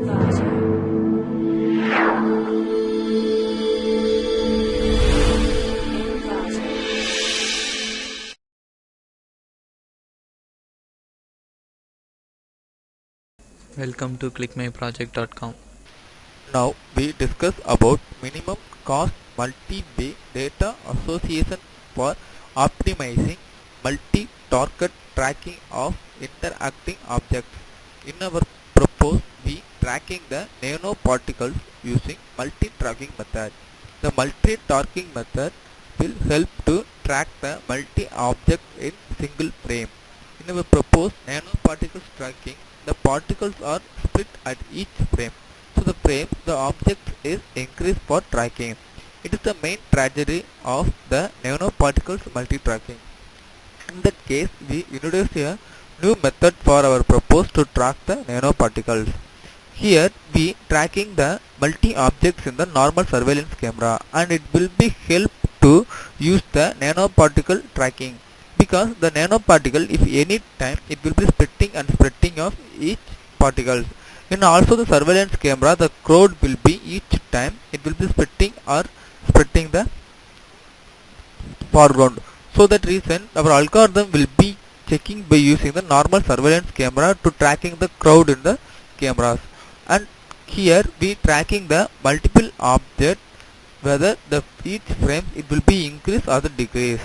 Welcome to clickmyproject.com. Now we discuss about minimum cost multi-way data association for optimizing multi-target tracking of interacting objects. In our proposed, we tracking the nanoparticles using multi-tracking method. The multi-tracking method will help to track the multi-object in single frame. In our proposed nanoparticles tracking, the particles are split at each frame. So the frame, the object is increased for tracking. It is the main tragedy of the nanoparticles multi-tracking. In that case, we introduce a new method for our proposed to track the nanoparticles. Here we tracking the multi-objects in the normal surveillance camera, and it will be help to use the nanoparticle tracking, because the nanoparticle, if any time, it will be splitting of each particles. And also the surveillance camera, the crowd will be each time it will be splitting the foreground. So that reason our algorithm will be checking by using the normal surveillance camera to tracking the crowd in the cameras. And here we tracking the multiple objects, whether the each frame it will be increase or the decrease.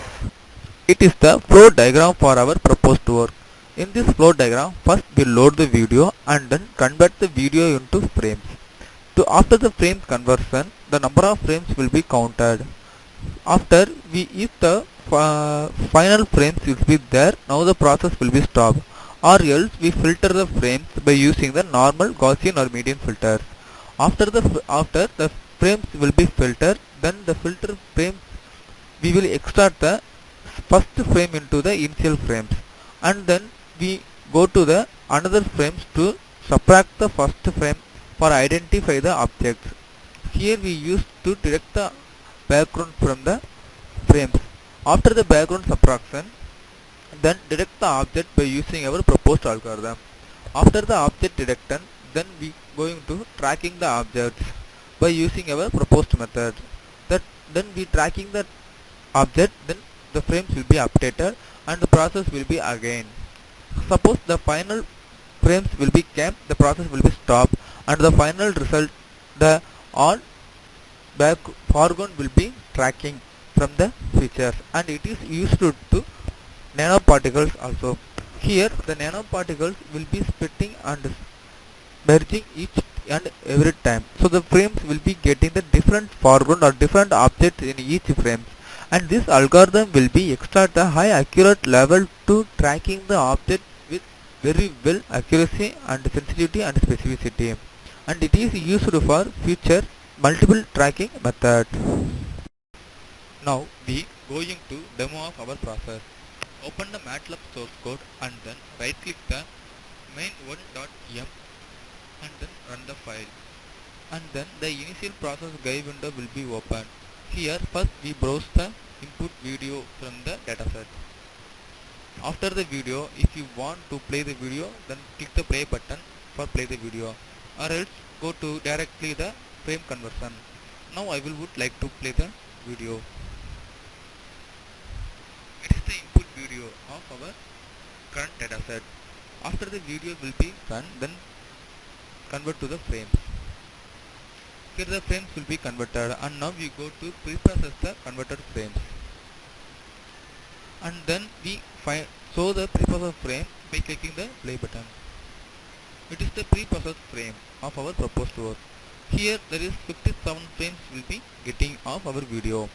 It is the flow diagram for our proposed work. In this flow diagram, first we load the video and then convert the video into frames. After the frame conversion, the number of frames will be counted. After if the final frames will be there, now the process will be stopped. Or else we filter the frames by using the normal Gaussian or median filters. After the frames will be filtered, then the filter frames we will extract the first frame into the initial frames, and then we go to the another frames to subtract the first frame for identify the objects. Here we use to detect the background from the frames. After the background subtraction, then detect the object by using our proposed algorithm. After the object detection, then we going to tracking the objects by using our proposed method. Then we tracking the object, then the frames will be updated and the process will be again. Suppose the final frames will be kept, the process will be stopped, and the final result, the all back foreground will be tracking from the features, and it is used to nanoparticles also. Here the nanoparticles will be splitting and merging each and every time. So the frames will be getting the different foreground or different objects in each frame. And this algorithm will be extract the high accurate level to tracking the object with very well accuracy and sensitivity and specificity, and it is used for future multiple tracking method. Now we going to demo of our process. Open the MATLAB source code and then right click the main1.m and then run the file, and then the initial process guide window will be opened. Here first we browse the input video from the dataset. After the video, if you want to play the video, then click the play button for play the video, or else go to directly the frame conversion. Now I would like to play the video. It is the input video of our current dataset. After the video will be run, then convert to the frames. Here the frames will be converted, and now we go to preprocess the converted frames, and then we show the preprocessed frame by clicking the play button. It is the preprocessed frame of our proposed work. Here there is 57 frames will be getting of our video.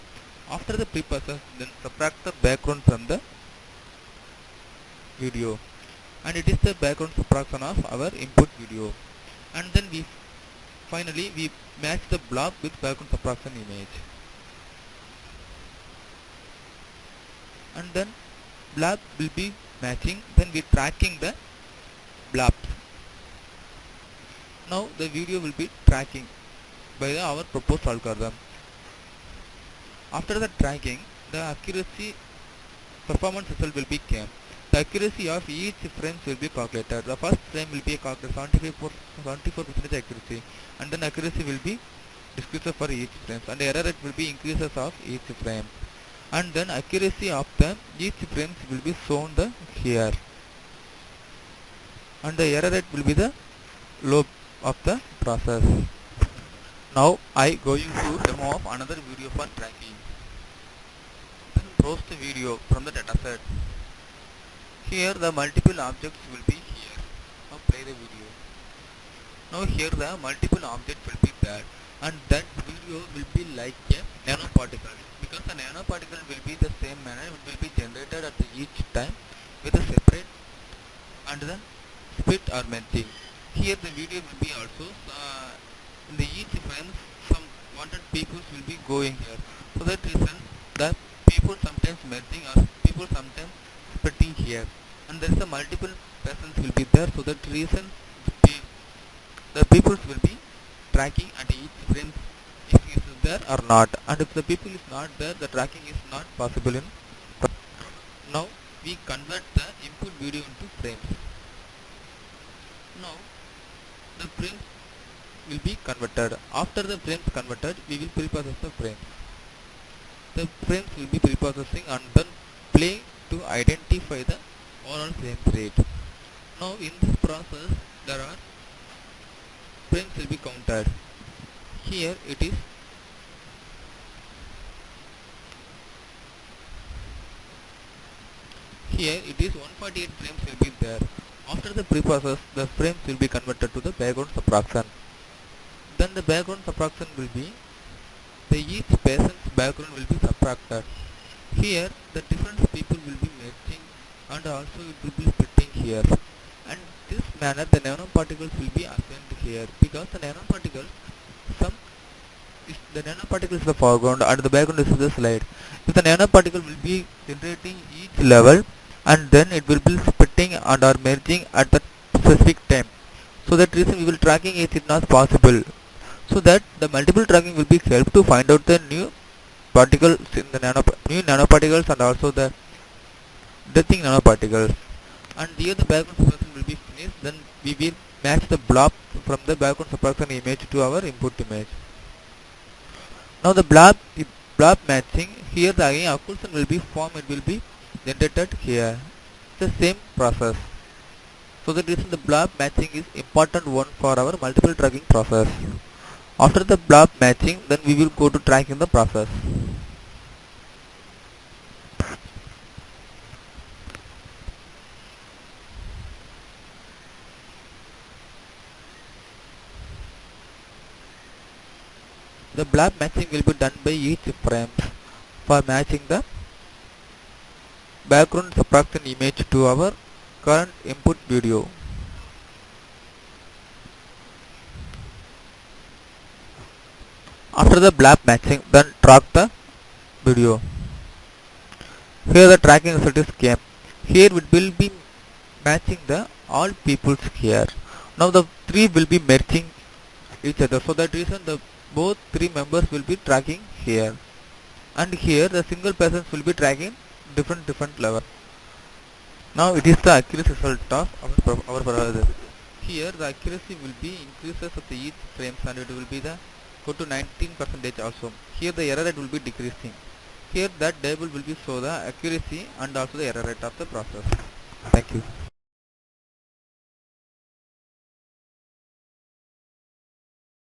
After the preprocess, then subtract the background from the video, and it is the background subtraction of our input video, and then finally we match the blob with background subtraction image, and then blob will be matching, then we tracking the blobs. Now the video will be tracking by our proposed algorithm. After the tracking, the accuracy performance result will be came. the accuracy of each frame will be calculated. The first frame will be calculated 74% accuracy, and then accuracy will be decreases for each frame, and the error rate will be increases of each frame, and then accuracy of the each frames will be shown the here, and the error rate will be the low of the process. Now I going to demo of another video for tracking. Then browse the video from the dataset. Here the multiple objects will be here. Now play the video. Now here the multiple objects will be there, and that video will be like a nanoparticle, because the nanoparticle will be the same manner, it will be generated at each time with a separate and then split or merging. Here the video will be also in the each frame some wanted people will be going here. For that reason the people sometimes merging or people sometimes splitting here, and there is a multiple persons will be there. So that reason the peoples will be tracking at each frame if it is there or not, and if the people is not there, the tracking is not possible in. Now we convert the input video into frames. Now the frames will be converted. After the frames converted, we will preprocess the frames. The frames will be preprocessing and then play to identify the overall frame rate. Now in this process there are frames will be counted. Here it is 148 frames will be there. After the preprocess, the frames will be converted to the background subtraction. Then the background subtraction will be each person's background will be subtracted. Here the different people will be matching, and also it will be splitting here. And this manner the nanoparticles will be assigned here, because the nanoparticles the nanoparticle is the foreground and the background is the slide. If the nanoparticle will be generating each level, and then it will be splitting and or merging at that specific time. So that reason we will tracking it is not possible. So that the multiple tracking will be help to find out the new particles in the new nanoparticles and also the thing nanoparticles. And here the background subtraction will be finished. Then we will match the blob from the background subtraction image to our input image. Now the blob matching, here the again occlusion will be formed, it will be generated here. It's the same process. So the reason the blob matching is important one for our multiple tracking process. After the blob matching, then we will go to tracking the process. The blob matching will be done by each frame for matching the background subtraction image to our current input video. After the blob matching, then track the video. Here the tracking result is came. Here it will be matching the all peoples here. Now the three will be merging each other. So that reason the both three members will be tracking here, and here the single persons will be tracking different level. Now it is the accuracy result of our process. Here the accuracy will be increases of the each frames, and it will be the go to 19% also. Here the error rate will be decreasing. Here that table will be show the accuracy and also the error rate of the process. Thank you.